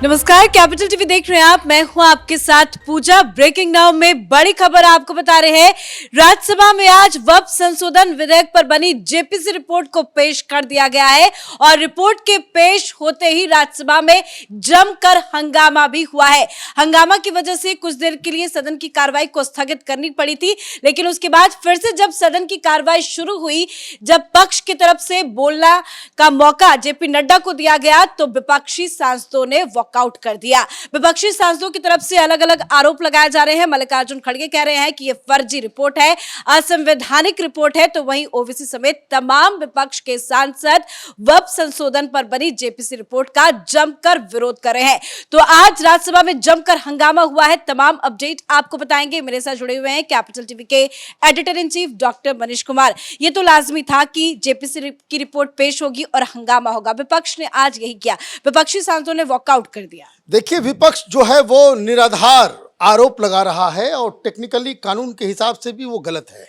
नमस्कार, capital TV देख रहे हैं आप। मैं हूं आपके साथ पूजा। ब्रेकिंग नाउ में बड़ी खबर आपको बता रहे हैं। राज्यसभा में आज वक्फ संशोधन विधेयक पर बनी जेपीसी रिपोर्ट को पेश कर दिया गया है और रिपोर्ट के पेश होते ही राज्यसभा में जमकर हंगामा भी हुआ है। हंगामा की वजह से कुछ देर के लिए सदन की कार्रवाई को स्थगित करनी पड़ी थी, लेकिन उसके बाद फिर से जब सदन की कार्रवाई शुरू हुई, जब पक्ष की तरफ से बोलने का मौका जेपी नड्डा को दिया गया तो विपक्षी सांसदों ने वॉकआउट कर दिया। विपक्षी सांसदों की तरफ से अलग अलग आरोप लगाए जा रहे हैं। मल्लिकार्जुन खड़गे कह रहे हैं कि यह फर्जी रिपोर्ट है, असंवैधानिक रिपोर्ट है, तो वहीं ओवैसी समेत तमाम विपक्ष के सांसद वक्फ संशोधन पर बनी जेपीसी रिपोर्ट का जमकर विरोध कर रहे हैं। तो आज राज्यसभा में जमकर हंगामा हुआ है। तमाम अपडेट आपको बताएंगे। मेरे साथ जुड़े हुए हैं कैपिटल टीवी के editor in chief doctor Manish Kumar. ये तो लाजमी था कि जेपीसी की रिपोर्ट पेश होगी और हंगामा होगा। विपक्ष ने आज यही किया। विपक्षी सांसदों ने वॉकआउट कर दिया। देखिए, विपक्ष जो है वो निराधार आरोप लगा रहा है और टेक्निकली कानून के हिसाब से भी वो गलत है।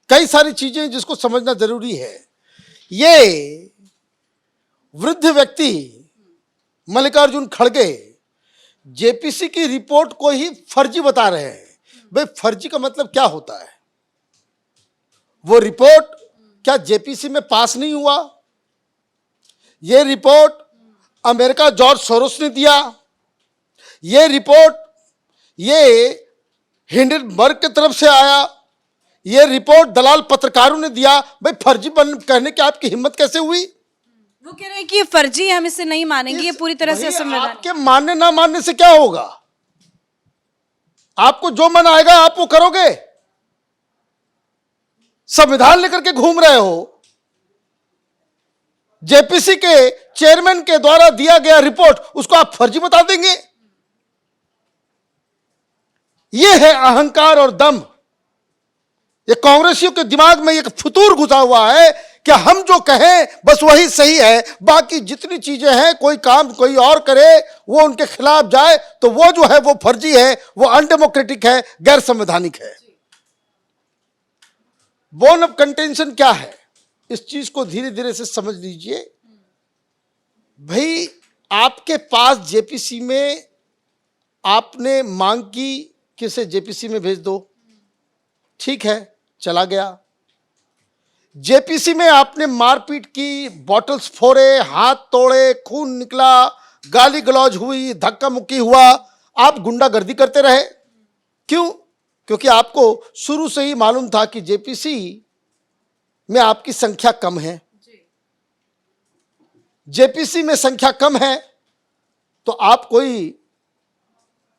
कई सारी चीजें जिसको समझना जरूरी है। ये वृद्ध व्यक्ति मल्लिकार्जुन खड़गे जेपीसी की रिपोर्ट को ही फर्जी बता रहे हैं। भाई, फर्जी का मतलब क्या होता है? वो रिपोर्ट क्या जेपीसी में पास नहीं हुआ? ये रिपोर्ट अमेरिका जॉर्ज सोरोस ने दिया। ये रिपोर्ट ये हिंडनबर्ग की तरफ से आया। ये रिपोर्ट दलाल पत्रकारों ने दिया। भाई, फर्जी कहने की आपकी हिम्मत कैसे हुई? वो कह रहे हैं कि ये फर्जी है, हम इसे नहीं मानेंगे, ये पूरी तरह से असंवैधानिक। आपके मानने ना मानने से क्या होगा? आपको जो मन आएगा आप वो करोगे। संविधान लेकर के घूम रहे हो। जेपीसी के चेयरमैन के द्वारा दिया गया रिपोर्ट, उसको आप फर्जी बता देंगे? यह है अहंकार और दम। ये कांग्रेसियों के दिमाग में एक फतूर घुसा हुआ है कि हम जो कहें बस वही सही है, बाकी जितनी चीजें हैं, कोई काम कोई और करे, वो उनके खिलाफ जाए तो वो जो है वो फर्जी है, वो अनडेमोक्रेटिक है, गैर संवैधानिक है। बोन ऑफ कंटेंशन क्या है? इस चीज को धीरे धीरे से समझ लीजिए। भाई, आपके पास जेपीसी में आपने मांग की कि इसे जेपीसी में भेज दो, ठीक है, चला गया। जेपीसी में आपने मारपीट की, बॉटल्स फोड़े, हाथ तोड़े, खून निकला, गाली गलौज हुई, धक्का मुक्की हुआ, आप गुंडागर्दी करते रहे। क्यों? क्योंकि आपको शुरू से ही मालूम था कि जेपीसी में आपकी संख्या कम है। जेपीसी में संख्या कम है तो आप कोई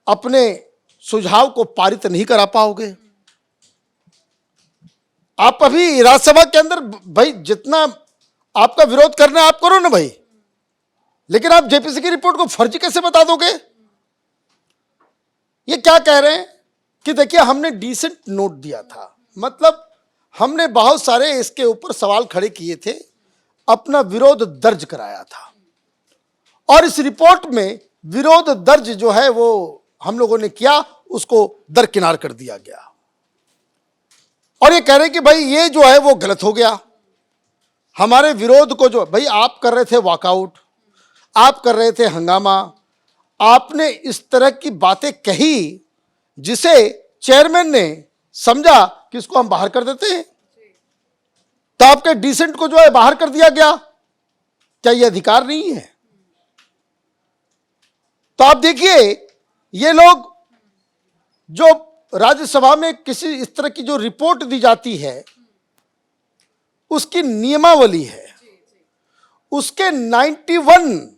अपने सुझाव को पारित नहीं करा पाओगे। आप अभी राज्यसभा के अंदर भाई जितना आपका विरोध करना है आप करो ना भाई, लेकिन आप जेपीसी की रिपोर्ट को फर्जी कैसे बता दोगे? ये क्या कह रहे हैं कि देखिए, हमने डिसेंट नोट दिया था, मतलब हमने बहुत सारे इसके ऊपर सवाल खड़े किए थे, अपना विरोध दर्ज कराया था और इस रिपोर्ट में विरोध दर्ज जो है वो हम लोगों ने किया, उसको दरकिनार कर दिया गया। और ये कह रहे हैं कि भाई ये जो है वो गलत हो गया। हमारे विरोध को जो भाई आप कर रहे थे वॉकआउट, आप कर रहे थे हंगामा, आपने इस तरह की बातें कही जिसे चेयरमैन ने समझा कि इसको हम बाहर कर देते हैं, तो आपके डिसेंट को जो है बाहर कर दिया गया। क्या ये अधिकार नहीं है? तो आप देखिए, ये लोग जो राज्यसभा में किसी इस तरह की जो रिपोर्ट दी जाती है उसकी नियमावली है, उसके 91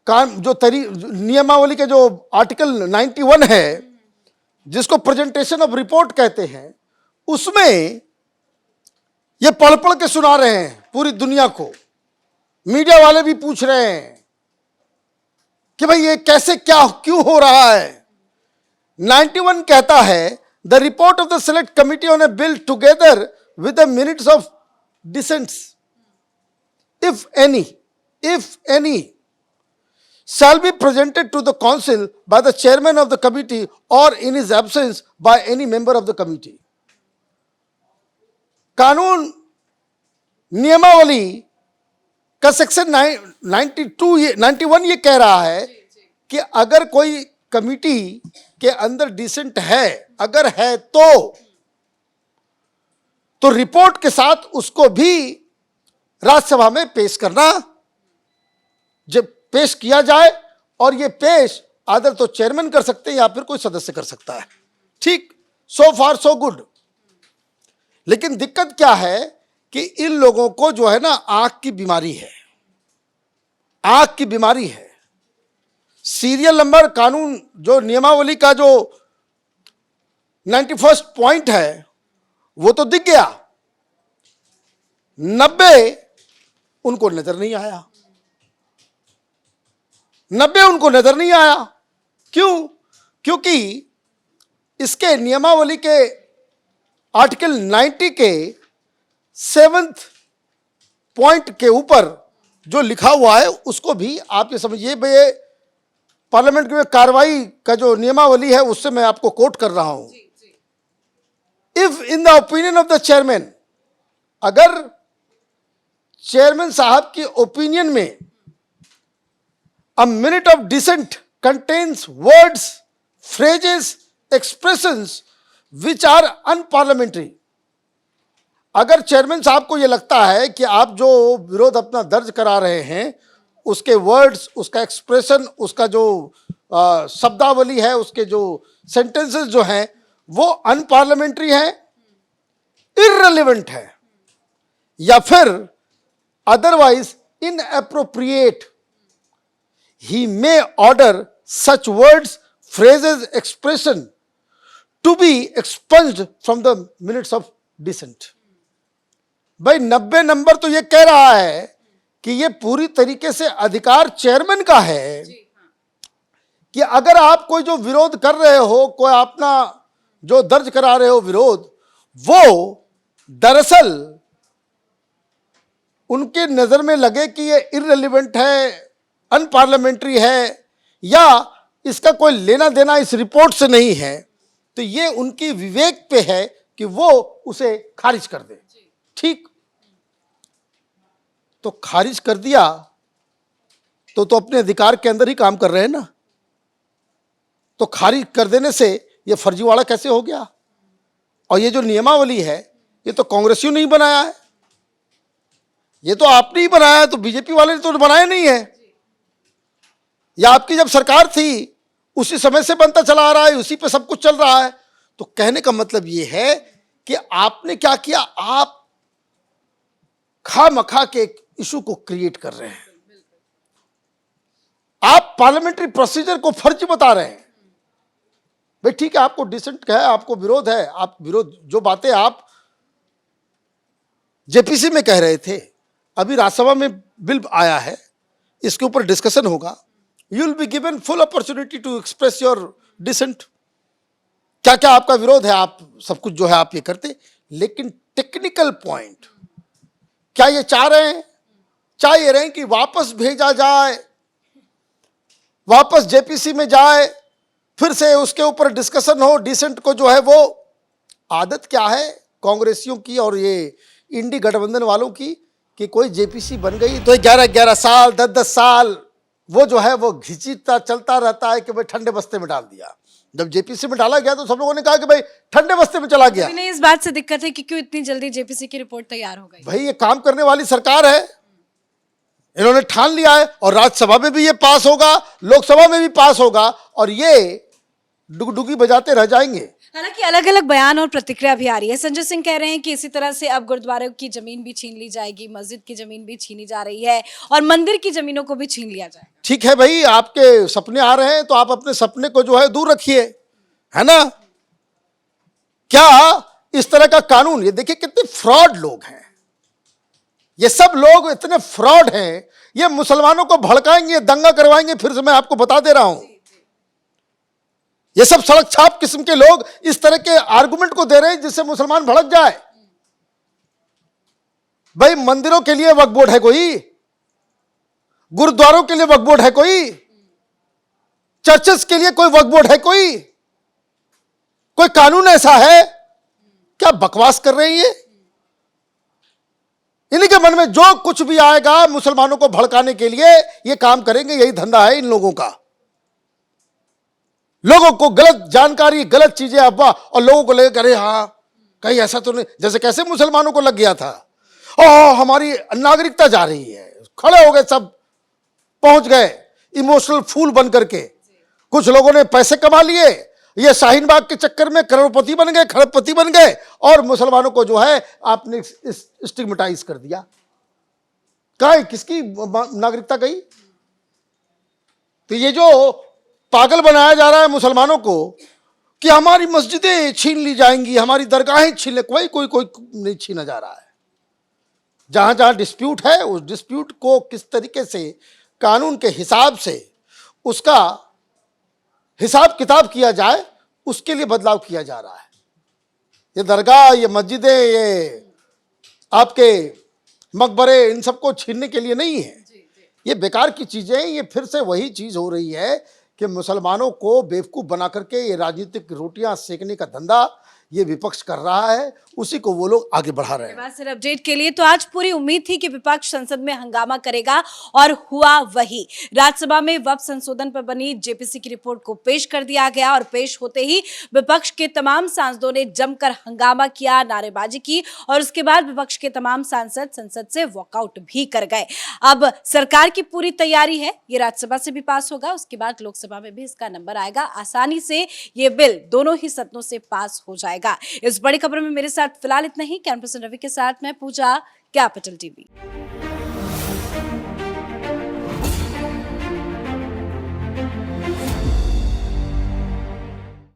नियमावली के जो आर्टिकल 91 है जिसको प्रेजेंटेशन ऑफ रिपोर्ट कहते हैं, उसमें ये पढ़ पढ़ के सुना रहे हैं पूरी दुनिया को। मीडिया वाले भी पूछ रहे हैं कि भाई ये कैसे, क्या, क्यों हो रहा है। 91 कहता है, the report of the select committee on A bill together with the minutes of descents if any shall be presented to the council by the chairman of the committee or in his absence by any member of the committee। कानून नियमावली का section 91 ये कह रहा है कि अगर कोई कमिटी के अंदर डिसेंट है, अगर है तो रिपोर्ट के साथ उसको भी राज्यसभा में पेश करना, जब पेश किया जाए, और ये पेश आदर तो चेयरमैन कर सकते हैं या फिर कोई सदस्य कर सकता है। ठीक, सो फार सो गुड। लेकिन दिक्कत क्या है कि इन लोगों को जो है ना आंख की बीमारी है, आंख की बीमारी है। सीरियल नंबर कानून जो नियमावली का जो 91 पॉइंट है वो तो दिख गया, 90 उनको नजर नहीं आया, 90 उनको नजर नहीं आया। क्यों? क्योंकि इसके नियमावली के आर्टिकल 90 के 7th पॉइंट के ऊपर जो लिखा हुआ है उसको भी आप ये समझिए। भाई पार्लियामेंट में कार्रवाई का जो नियमावली है उससे मैं आपको कोट कर रहा हूं। If in the opinion of the chairman, अगर चेयरमैन साहब की ओपिनियन में a minute of dissent contains words, phrases, expressions which are unparliamentary, अगर चेयरमैन साहब को यह लगता है कि आप जो विरोध अपना दर्ज करा रहे हैं उसके वर्ड्स, उसका एक्सप्रेशन, उसका जो शब्दावली है, उसके जो सेंटेंसेस जो हैं वो अनपार्लियामेंट्री है, इररिलेवेंट है, या फिर otherwise inappropriate, he may order such words, phrases, expression to be expunged from the minutes of dissent। भाई 90 नंबर तो ये कह रहा है कि ये पूरी तरीके से अधिकार चेयरमैन का है कि अगर आप कोई जो विरोध कर रहे हो, कोई अपना जो दर्ज करा रहे हो विरोध, वो दरअसल उनके नजर में लगे कि ये इररिलेवेंट है, अनपार्लियामेंट्री है, या इसका कोई लेना देना इस रिपोर्ट से नहीं है, तो ये उनकी विवेक पे है कि वो उसे खारिज कर दे। ठीक, तो खारिज कर दिया तो अपने अधिकार के अंदर ही काम कर रहे हैं ना। तो खारिज कर देने से ये फर्जीवाड़ा कैसे हो गया? और ये जो नियमावली है ये तो कांग्रेसियों ने ही बनाया है, ये तो आपने ही बनाया है, तो बीजेपी वाले ने तो बनाया नहीं है। या आपकी जब सरकार थी उसी समय से बनता चला आ रहा है, उसी पे सब कुछ चल रहा है। तो कहने का मतलब ये है कि आपने क्या किया, आप खामखा के एक इशू को क्रिएट कर रहे हैं, आप पार्लियामेंट्री प्रोसीजर को फर्जी बता रहे हैं। भाई ठीक है, आपको डिसेंट है, आपको विरोध है, आप विरोध जो बातें आप जेपीसी में कह रहे थे, अभी राज्यसभा में बिल आया है, इसके ऊपर डिस्कशन होगा, you will be given full opportunity to express your dissent. क्या क्या आपका विरोध है, आप सब कुछ जो है आप ये करते। लेकिन टेक्निकल पॉइंट क्या ये चाह रहे हैं? चाह ये रहे हैं कि वापस भेजा जाए, वापस जेपीसी में जाए, फिर से उसके ऊपर डिस्कशन हो, डिसेंट को जो है वो आदत क्या है कांग्रेसियों की और ये इंडी गठबंधन वालों की कि कोई जेपीसी बन गई तो 11-11 साल 10-10 साल वो जो है वो घिंचता चलता रहता है कि भाई ठंडे बस्ते में डाल दिया। जब जेपीसी में डाला गया तो सब लोगों ने कहा कि भाई ठंडे बस्ते में चला गया। नहीं, इस बात से दिक्कत है कि क्यों इतनी जल्दी जेपीसी की रिपोर्ट तैयार हो गई। भाई ये काम करने वाली सरकार है, इन्होंने ठान लिया है, और राज्यसभा में भी ये पास होगा, लोकसभा में भी पास होगा, और ये डुगडुगी बजाते रह जाएंगे। हालांकि अलग अलग बयान और प्रतिक्रिया भी आ रही है। संजय सिंह कह रहे हैं कि इसी तरह से अब गुरुद्वारे की जमीन भी छीन ली जाएगी, मस्जिद की जमीन भी छीनी जा रही है और मंदिर की जमीनों को भी छीन लिया जाएगा। ठीक है भाई, आपके सपने आ रहे हैं तो आप अपने सपने को जो है दूर रखिए, है ना। क्या इस तरह का कानून, ये देखिए कितने फ्रॉड लोग हैं, ये सब लोग इतने फ्रॉड हैं, ये मुसलमानों को भड़काएंगे, दंगा करवाएंगे। फिर से मैं आपको बता दे रहा हूं, ये सब सड़क छाप किस्म के लोग इस तरह के आर्गुमेंट को दे रहे हैं जिससे मुसलमान भड़क जाए। भाई मंदिरों के लिए वक्फ बोर्ड है कोई? गुरुद्वारों के लिए वक्फ बोर्ड है कोई? चर्चेस के लिए कोई वक्फ बोर्ड है कोई? कोई कानून ऐसा है? क्या बकवास कर रहे हैं ये? इन्हीं इनके मन में जो कुछ भी आएगा मुसलमानों को भड़काने के लिए ये काम करेंगे। यही धंधा है इन लोगों का। लोगों को गलत जानकारी, गलत चीजें, अफवाह, और लोगों को लेकर अरे हाँ कहीं ऐसा तो नहीं, जैसे कैसे मुसलमानों को लग गया था हमारी नागरिकता जा रही है, खड़े हो गए सब, पहुंच गए इमोशनल फूल बन करके। कुछ लोगों ने पैसे कमा लिए, ये शाहीन बाग के चक्कर में करोड़पति बन गए, खरबपति बन गए, और मुसलमानों को जो है आपने स्टिग्मेटाइज कर दिया। कहाँ किसकी नागरिकता गई? तो ये जो पागल बनाया जा रहा है मुसलमानों को कि हमारी मस्जिदें छीन ली जाएंगी, हमारी दरगाहें छीन ले, कोई नहीं छीना जा रहा है। जहां जहां डिस्प्यूट है उस डिस्प्यूट को किस तरीके से कानून के हिसाब से उसका हिसाब किताब किया जाए, उसके लिए बदलाव किया जा रहा है। ये दरगाह, ये मस्जिदें, ये आपके मकबरे, इन सबको छीनने के लिए नहीं है। ये बेकार की चीजें हैं। ये फिर से वही चीज हो रही है कि मुसलमानों को बेवकूफ बना करके ये राजनीतिक रोटियां सेकने का धंधा ये विपक्ष कर रहा है, उसी को वो लोग आगे बढ़ा रहे हैं। सर अपडेट के लिए तो आज पूरी उम्मीद थी कि विपक्ष संसद में हंगामा करेगा और हुआ वही। राज्यसभा में वक्फ संशोधन पर बनी जेपीसी की रिपोर्ट को पेश कर दिया गया और पेश होते ही विपक्ष के तमाम सांसदों ने जमकर हंगामा किया, नारेबाजी की, और उसके बाद विपक्ष के तमाम सांसद संसद से वॉकआउट भी कर गए। अब सरकार की पूरी तैयारी है, ये राज्यसभा से भी पास होगा, उसके बाद लोकसभा में भी इसका नंबर आएगा। आसानी से ये बिल दोनों ही सदनों से पास हो जाएगा। इस बड़ी खबर में मेरे साथ फिलहाल इतना ही। कैमरा पर्सन रवि के साथ मैं पूजा, कैपिटल टीवी।